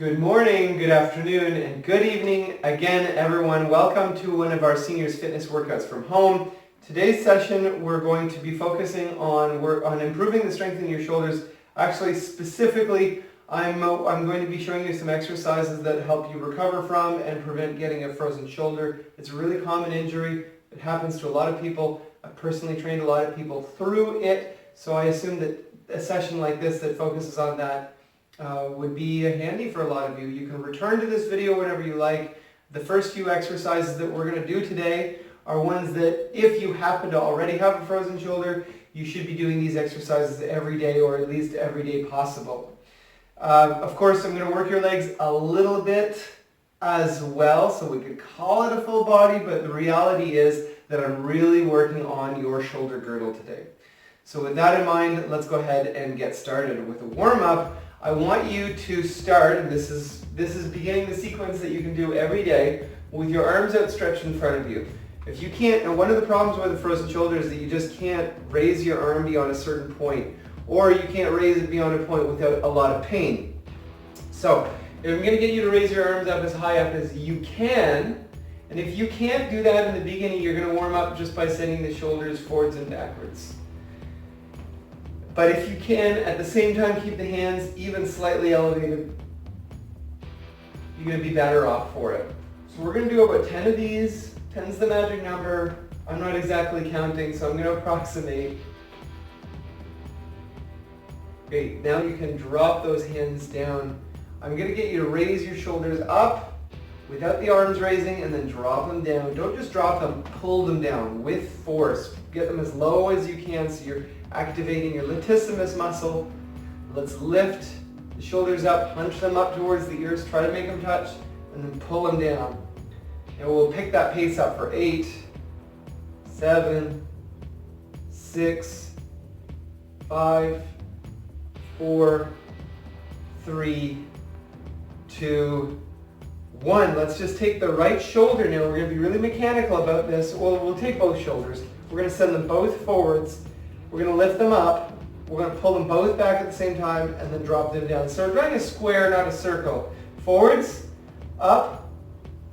Good morning, good afternoon, and good evening again, everyone. Welcome to one of our seniors fitness workouts from home. Today's session, we're going to be focusing on improving the strength in your shoulders. Actually, specifically, I'm going to be showing you some exercises that help you recover from and prevent getting a frozen shoulder. It's a really common injury. It happens to a lot of people. I've personally trained a lot of people through it, so I assume that a session like this that focuses on that would be handy for a lot of you. You can return to this video whenever you like. The first few exercises that we're going to do today are ones that if you happen to already have a frozen shoulder, you should be doing these exercises every day, or at least every day possible. Of course, I'm going to work your legs a little bit as well, so we could call it a full body, but the reality is that I'm really working on your shoulder girdle today. So with that in mind, let's go ahead and get started with a warm-up. I want you to start, and this is beginning the sequence that you can do every day, with your arms outstretched in front of you. If you can't, and one of the problems with a frozen shoulder is that you just can't raise your arm beyond a certain point, or you can't raise it beyond a point without a lot of pain. So I'm going to get you to raise your arms up as high up as you can, and if you can't do that in the beginning, you're going to warm up just by sending the shoulders forwards and backwards. But if you can, at the same time, keep the hands even slightly elevated, you're going to be better off for it. So we're going to do about 10 of these. 10 is the magic number. I'm not exactly counting, so I'm going to approximate. Great, now you can drop those hands down. I'm going to get you to raise your shoulders up without the arms raising, and then drop them down. Don't just drop them, pull them down with force. Get them as low as you can so you're activating your latissimus muscle. Let's lift the shoulders up, hunch them up towards the ears, try to make them touch, and then pull them down. And we'll pick that pace up for 8, 7, 6, 5, 4, 3, 2, 1. Let's just take the right shoulder now. We're going to be really mechanical about this. Well, we'll take both shoulders. We're going to send them both forwards. We're going to lift them up. We're going to pull them both back at the same time and then drop them down. So we're drawing a square, not a circle. Forwards, up,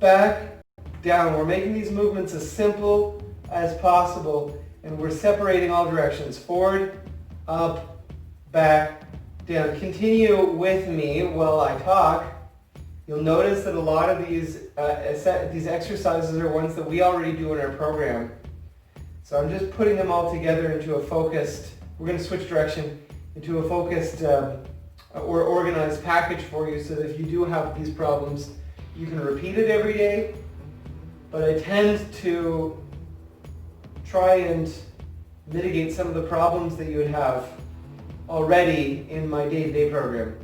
back, down. We're making these movements as simple as possible, and we're separating all directions. Forward, up, back, down. Continue with me while I talk. You'll notice that a lot of these exercises are ones that we already do in our program. So I'm just putting them all together into a focused, we're going to switch direction, into a focused or organized package for you, so that if you do have these problems, you can repeat it every day. But I tend to try and mitigate some of the problems that you would have already in my day-to-day program.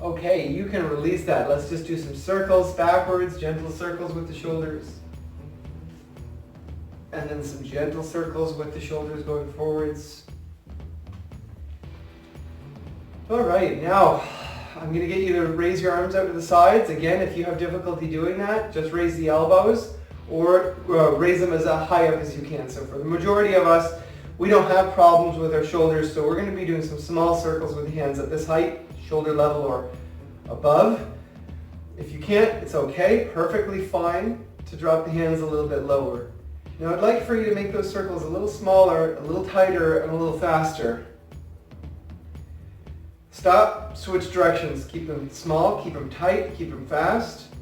Okay, you can release that. Let's just do some circles backwards, gentle circles with the shoulders. And then some gentle circles with the shoulders going forwards. All right, now I'm going to get you to raise your arms out to the sides. Again, if you have difficulty doing that, just raise the elbows or raise them as high up as you can. So for the majority of us, we don't have problems with our shoulders, so we're going to be doing some small circles with the hands at this height, shoulder level or above. If you can't, it's okay, perfectly fine to drop the hands a little bit lower. Now I'd like for you to make those circles a little smaller, a little tighter, and a little faster. Stop, switch directions. Keep them small, keep them tight, keep them fast.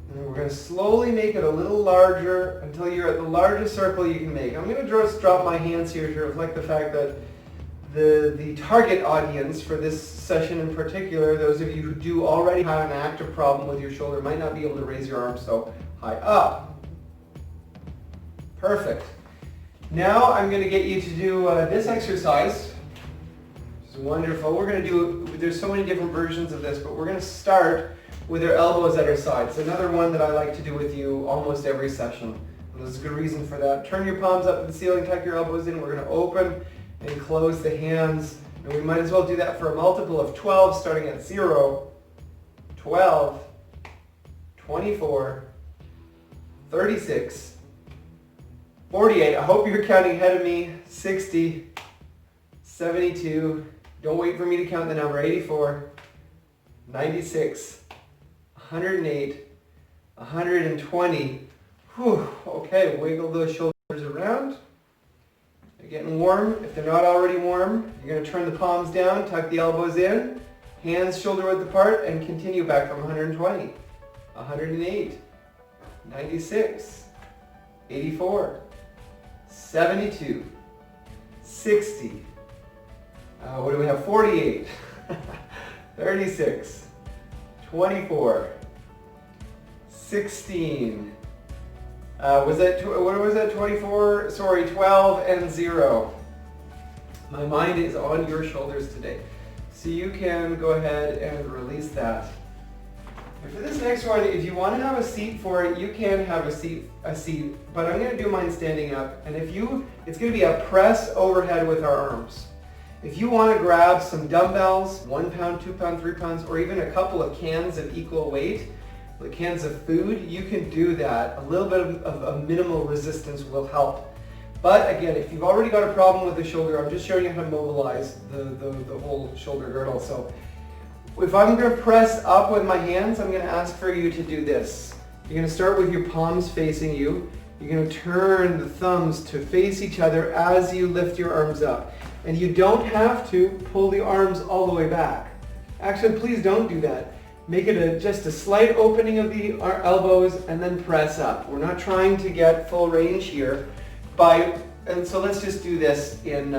And then we're going to slowly make it a little larger until you're at the largest circle you can make. I'm going to just drop my hands here to reflect the fact that the target audience for this session in particular, those of you who do already have an active problem with your shoulder, might not be able to raise your arms so high up. Perfect. Now I'm going to get you to do this exercise, which is wonderful. We're going to do, there's so many different versions of this, but we're going to start with our elbows at our sides. Another one that I like to do with you almost every session. And there's a good reason for that. Turn your palms up to the ceiling, tuck your elbows in. We're going to open and close the hands. And we might as well do that for a multiple of 12, starting at 0, 12, 24, 36, 48, I hope you're counting ahead of me, 60, 72, don't wait for me to count the number, 84, 96, 108, 120. Whew. Okay, wiggle those shoulders around. They're getting warm. If they're not already warm, you're going to turn the palms down, tuck the elbows in, hands shoulder width apart, and continue back from 120, 108, 96, 84, 72, 60. What do we have? 48, 36, 24, 16. What was that? 24? Sorry, 12 and 0. My mind is on your shoulders today. So you can go ahead and release that. And for this next one, if you want to have a seat for it, you can have a seat, but I'm going to do mine standing up. And it's going to be a press overhead with our arms. If you want to grab some dumbbells, 1 pound, 2 pound, 3 pounds, or even a couple of cans of equal weight, like cans of food, you can do that. A little bit of a minimal resistance will help. But again, if you've already got a problem with the shoulder, I'm just showing you how to mobilize the whole shoulder girdle. So if I'm going to press up with my hands, I'm going to ask for you to do this. You're going to start with your palms facing you. You're going to turn the thumbs to face each other as you lift your arms up. And you don't have to pull the arms all the way back. Actually, please don't do that. Make it just a slight opening of the elbows and then press up. We're not trying to get full range here. And so let's just do this in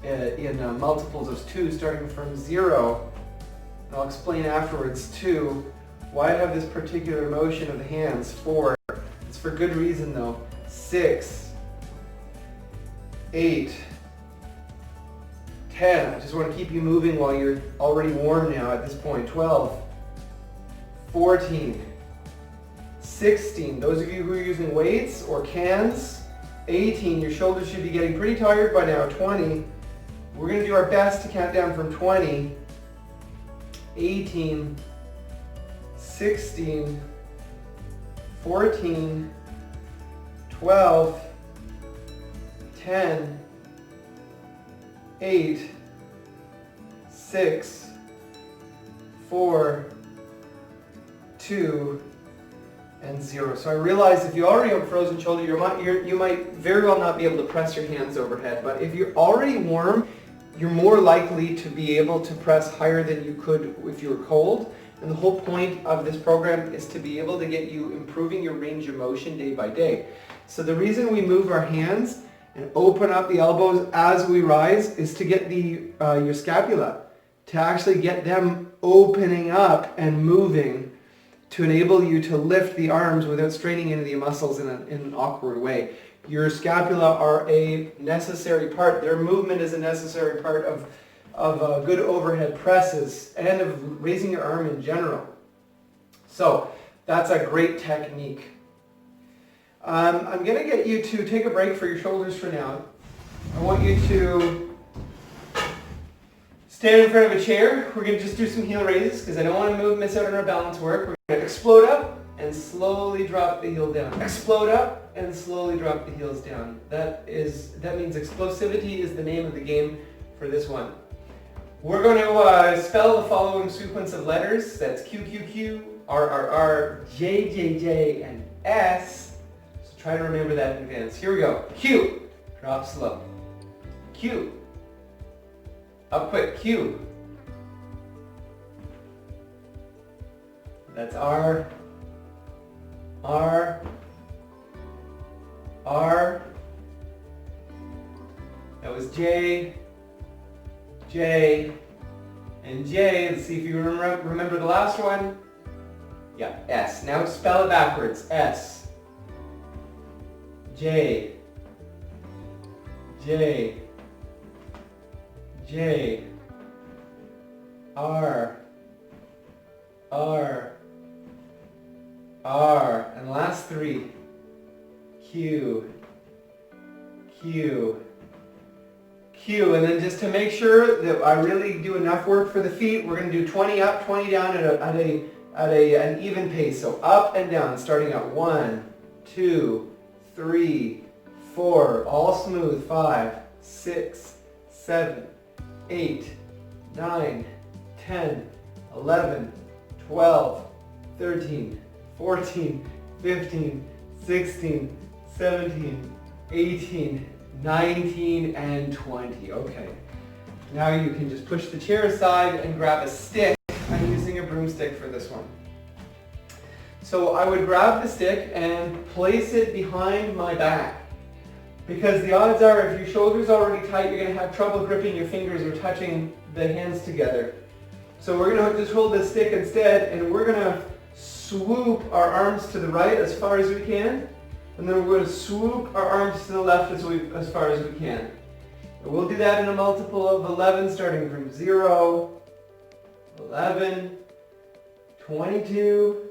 multiples of 2, starting from 0. And I'll explain afterwards, 2, why I have this particular motion of the hands. 4, it's for good reason though. 6, 8, 10. I just want to keep you moving while you're already warm now at this point. 12, 14, 16, those of you who are using weights or cans, 18, your shoulders should be getting pretty tired by now, 20, we're going to do our best to count down from 20, 18, 16, 14, 12, 10, 8, 6, 4, 2, and 0. So I realize if you already have a frozen shoulder, you might very well not be able to press your hands overhead. But if you're already warm, you're more likely to be able to press higher than you could if you were cold. And the whole point of this program is to be able to get you improving your range of motion day by day. So the reason we move our hands and open up the elbows as we rise is to get your scapula, to actually get them opening up and moving, to enable you to lift the arms without straining into the muscles in an awkward way. Your scapula are a necessary part. Their movement is a necessary part of good overhead presses and of raising your arm in general. So that's a great technique. I'm going to get you to take a break for your shoulders for now. I want you to stand in front of a chair. We're going to just do some heel raises because I don't want to miss out on our balance work. We're going to explode up and slowly drop the heel down. Explode up and slowly drop the heels down. That means explosivity is the name of the game for this one. We're going to spell the following sequence of letters. That's Q, Q, Q, R, R, R, J, J, J, and S. So try to remember that in advance. Here we go. Q. Drop slow. Q. Up quick. Q. That's R. R. R. That was J. J. And J. Let's see if you remember the last one. Yeah, S. Now spell it backwards. S. J. J. J. R. R. R. And last three. Q. Q. Q. And then just to make sure that I really do enough work for the feet, we're going to do 20 up, 20 down at an even pace. So up and down, starting at 1, 2, 3, 4, all smooth, 5, 6, 7, 8, 9, 10, 11, 12, 13, 14, 15, 16, 17, 18, 19, and 20. Okay. Now you can just push the chair aside and grab a stick. I'm using a broomstick for this one. So I would grab the stick and place it behind my back. Because the odds are if your shoulder's already tight, you're going to have trouble gripping your fingers or touching the hands together. So we're going to just hold this stick instead, and we're going to swoop our arms to the right as far as we can. And then we're going to swoop our arms to the left as far as we can. And we'll do that in a multiple of 11, starting from 0, 11, 22,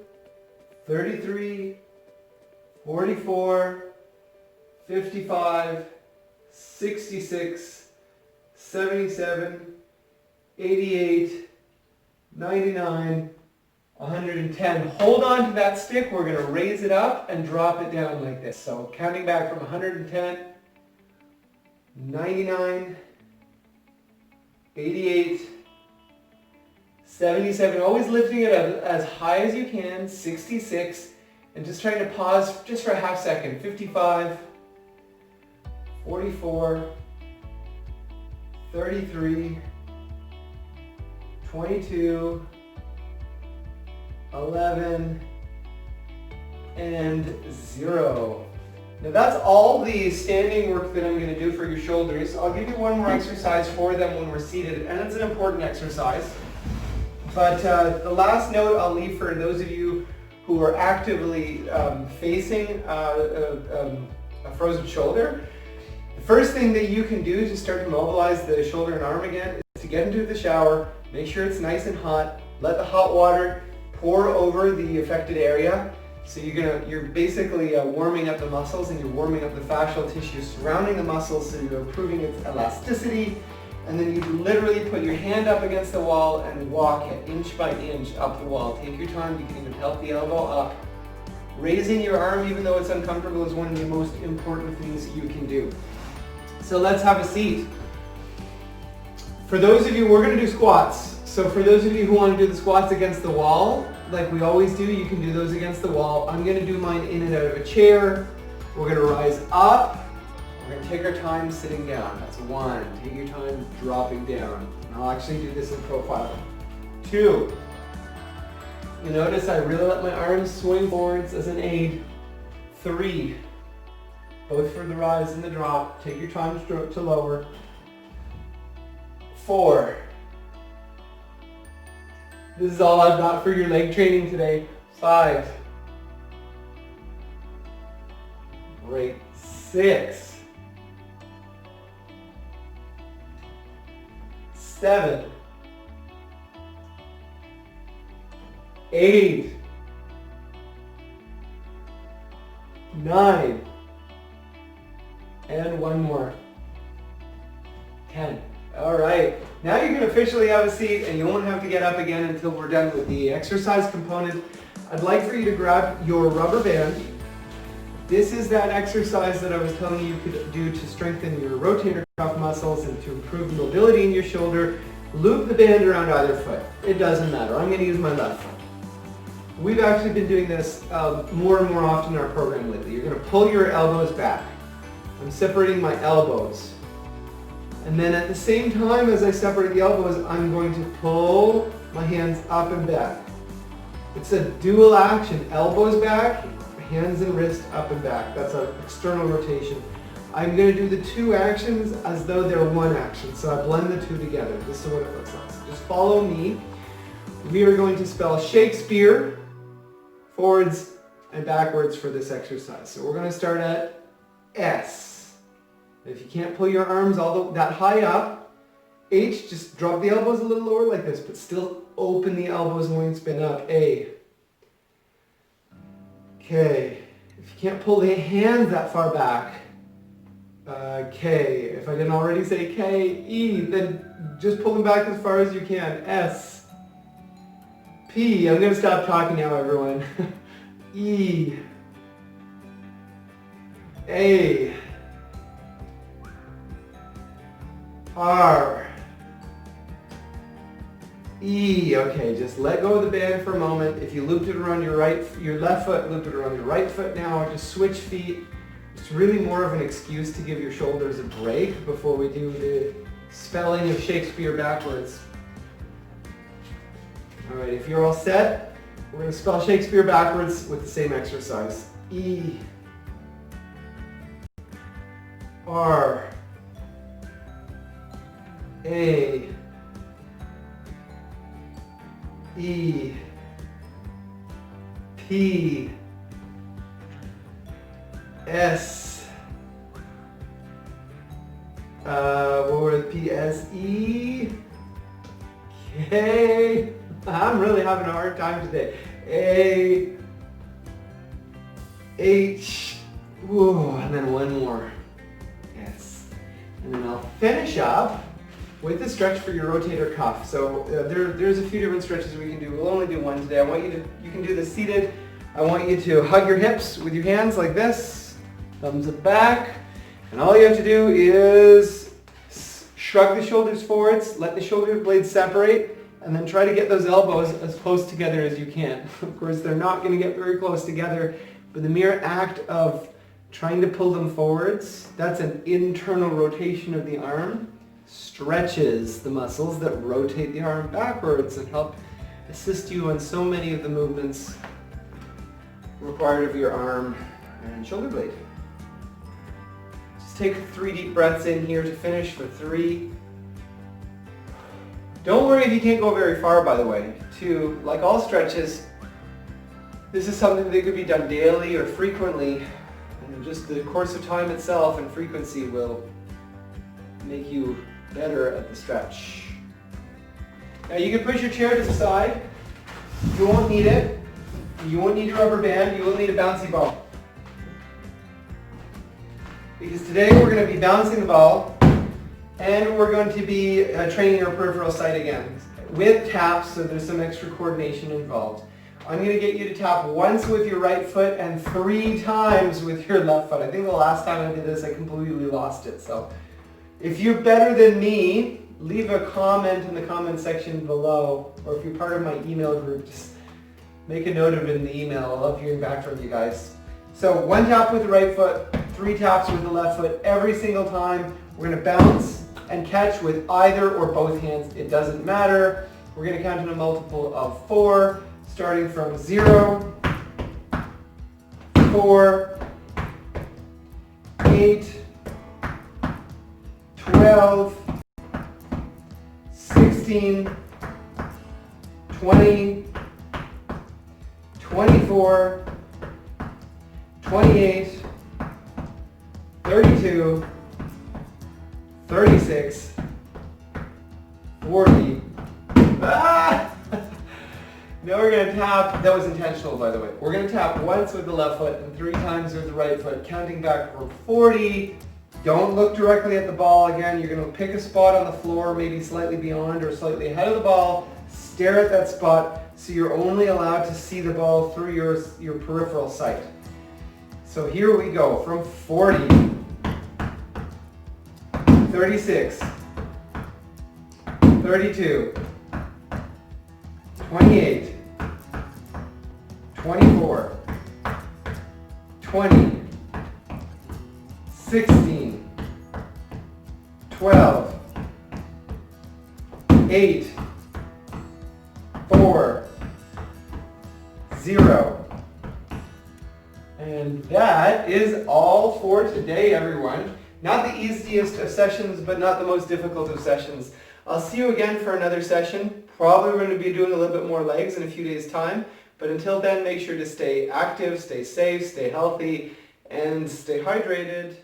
33, 44, 55, 66, 77, 88, 99, 110. Hold on to that stick. We're going to raise it up and drop it down like this. So counting back from 110, 99, 88, 77. Always lifting it up as high as you can, 66, and just trying to pause just for a half second. 55, 44, 33, 22, 11, and 0. Now that's all the standing work that I'm going to do for your shoulders. I'll give you one more exercise for them when we're seated, and it's an important exercise. But the last note I'll leave for those of you who are actively facing a frozen shoulder. The first thing that you can do to start to mobilize the shoulder and arm again is to get into the shower, make sure it's nice and hot, let the hot water pour over the affected area. So you're basically warming up the muscles, and you're warming up the fascial tissue surrounding the muscles, so you're improving its elasticity. And then you literally put your hand up against the wall and walk it inch by inch up the wall. Take your time. You can even help the elbow up. Raising your arm, even though it's uncomfortable, is one of the most important things you can do. So let's have a seat. For those of you, we're going to do squats. So for those of you who want to do the squats against the wall, like we always do, you can do those against the wall. I'm going to do mine in and out of a chair. We're going to rise up. We're going to take our time sitting down. That's 1. Take your time dropping down. And I'll actually do this in profile. 2. You notice I really let my arms swing forwards as an aid. 3. Both for the rise and the drop. Take your time to lower. 4. This is all I've got for your leg training today. 5. Great. 6. 7. 8. 9. And one more. 10. All right. Now you can officially have a seat, and you won't have to get up again until we're done with the exercise component. I'd like for you to grab your rubber band. This is that exercise that I was telling you could do to strengthen your rotator cuff muscles and to improve mobility in your shoulder. Loop the band around either foot. It doesn't matter. I'm going to use my left foot. We've actually been doing this more and more often in our program lately. You're going to pull your elbows back. I'm separating my elbows. And then at the same time as I separate the elbows, I'm going to pull my hands up and back. It's a dual action. Elbows back, hands and wrist up and back. That's our external rotation. I'm going to do the two actions as though they're one action. So I blend the two together. This is what it looks like. So just follow me. We are going to spell Shakespeare forwards and backwards for this exercise. So we're going to start at S. If you can't pull your arms all that high up, H, just drop the elbows a little lower like this, but still open the elbows and wing spin up. A. K. If you can't pull the hands that far back, K. If I didn't already say K, E, then just pull them back as far as you can. S. P. I'm going to stop talking now, everyone. E. A. R. E. Okay, just let go of the band for a moment. If you looped it around your left foot, loop it around your right foot now. Just switch feet. It's really more of an excuse to give your shoulders a break before we do the spelling of Shakespeare backwards. All right, if you're all set, we're going to spell Shakespeare backwards with the same exercise. E, R, A, E, P, S, what were the P, S, E, K, I'm really having a hard time today, A, H, whoa, and then one more, S, and then I'll finish up with the stretch for your rotator cuff. So there's a few different stretches we can do. We'll only do one today. I want you can do this seated. I want you to hug your hips with your hands like this, thumbs up back, and all you have to do is shrug the shoulders forwards, let the shoulder blades separate, and then try to get those elbows as close together as you can. Of course, they're not going to get very close together, but the mere act of trying to pull them forwards, that's an internal rotation of the arm, stretches the muscles that rotate the arm backwards and help assist you on so many of the movements required of your arm and shoulder blade. Just take 3 deep breaths in here to finish for 3. Don't worry if you can't go very far, by the way. 2, like all stretches, this is something that could be done daily or frequently, and just the course of time itself and frequency will make you better at the stretch. Now you can push your chair to the side. You won't need it. You won't need a rubber band. You will need a bouncy ball. Because today we're going to be bouncing the ball and we're going to be training our peripheral sight again with taps, so there's some extra coordination involved. I'm going to get you to tap once with your right foot and 3 times with your left foot. I think the last time I did this I completely lost it. So if you're better than me, leave a comment in the comment section below, or if you're part of my email group, just make a note of it in the email. I love hearing back from you guys. So 1 tap with the right foot, 3 taps with the left foot every single time. We're going to bounce and catch with either or both hands. It doesn't matter. We're going to count in a multiple of 4, starting from 0, 4, 8, 12, 16, 20, 24, 28, 32, 36, 40. Ah! Now we're going to tap, that was intentional by the way, we're going to tap once with the left foot and 3 times with the right foot, counting back for 40. Don't look directly at the ball again. You're going to pick a spot on the floor, maybe slightly beyond or slightly ahead of the ball. Stare at that spot so you're only allowed to see the ball through your peripheral sight. So here we go from 40, 36, 32, 28, 24, 20, 16, 12, 8, 4, 0. And that is all for today, everyone. Not the easiest of sessions, but not the most difficult of sessions. I'll see you again for another session. Probably going to be doing a little bit more legs in a few days' time. But until then, make sure to stay active, stay safe, stay healthy, and stay hydrated.